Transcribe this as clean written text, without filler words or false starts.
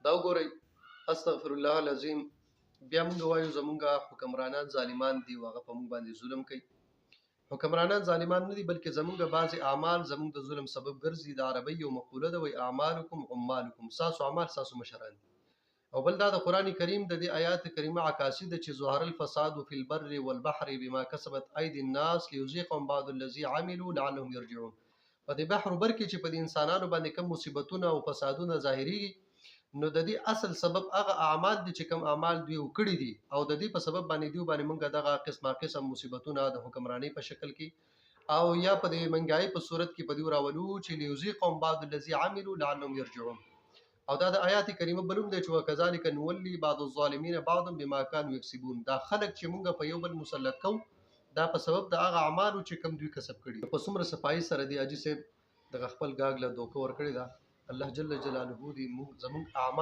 دا وګورئ استغفر الله العظیم بیا موږ وایو زمونږ حکمرانان ظالمان دي او هغه په موږ باندې ظلم کوي. حکمرانان ظالمان نه دي بلکې زمونږ بعضې اعمال زمونږ د ظلم سبب ګرځي. د عربی یو مقوله ده وایي اعمالکم عمالکم، ستاسو اعمال ستاسو مشران دي. او بل دا د قرآن کریم د دې آیات کریمه عکاسي ده چې ظهر الفساد فی البر والبحر بما کسبت ایدی الناس لیذیقهم بعض الذی عملوا لعلهم یرجعون. په دې بحر بر کې چې په دې انسانانو باندې کوم مصیبتونه او فسادونه ظاهریږي نو د دې اصل سبب هغه اعمال دي چې کوم اعمال دوی وکړي دي او د دې په سبب باندې دوی باندې موږ دغه قسم مصیبتونه د حکمرانی په شکل کې او یا په دې منګای په صورت کې په دوی راولو چې لیذیقهم بعض الذی عملوا لعلهم یرجعون. او دا د آیات کریمه بلوم دی چې وکذالک نولی بعض الظالمین بعضا بما كانوا یکسبون. دا خلق چې موږ په یو بل مسلط کوو دا په سبب د هغه اعمالو چې کوم دوی کسب کړي. په څومره صفایي سره دی حاجي صاحب دغه خپل ګاګ له دوکه ورکړې ده. الله جل جلاله دې زموږ اعمال